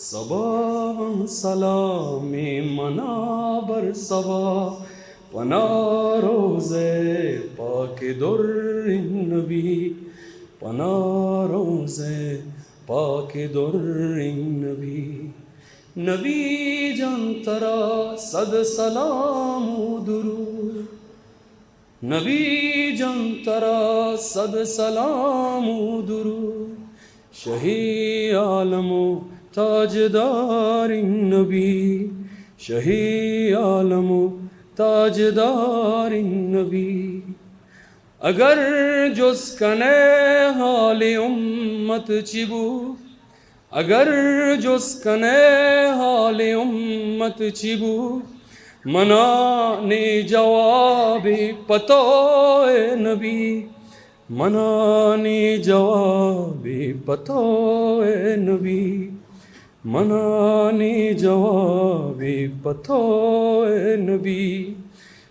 सबा सलाम मनाबर सबा पना रोज़े पाक दुर्र नबी पना रोज़े पाक दुर्र नबी नबी जंतरा सद सलाम दुरूद नबी जंतरा सद सलाम दुरूद शही आलमो ताजदार नबी शही आलमो ताजदार नबी अगर जुस्कने हाल उम्मत चिबू अगर जुस्कने हाल उम्मत चिबू मनाने जवाबी पतोए नबी मनाने जवाबी पतोए नबी मनाने जवाबी पतोए नबी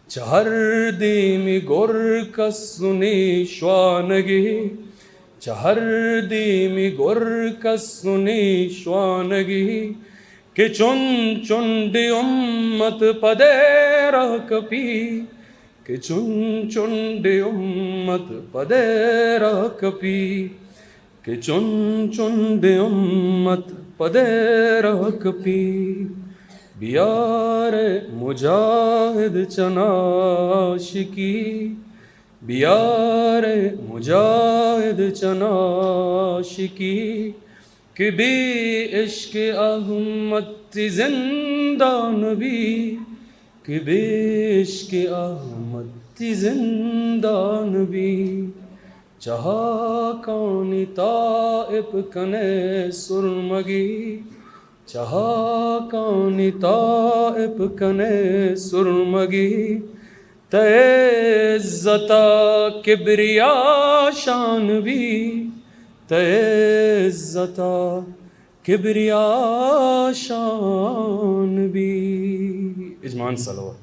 चार देमी गोर कसुने श्वानगे चार देमी गोर कसुने श्वानगे के चुन चुंडे उम्मत पदेरा कपी के चुन चुंडे उम्मत पदेरा कपी के चुन चुंडे उम्मत पदेरा कपी बियार मुजाहिद चनाशिकी बियार मुजाहिद चनाशिकी कि बे इश्क अहमद जिंदा नबी कि बे इश्क अहमद जिंदा नबी चाहा कानी ताइब कने सुरमगी चाहा कानी ताइब कने सुरमगी तइज़्ज़ता किब्रिया शान भी तइज़्ज़ता किब्रिया शान भी इजमान सलवा।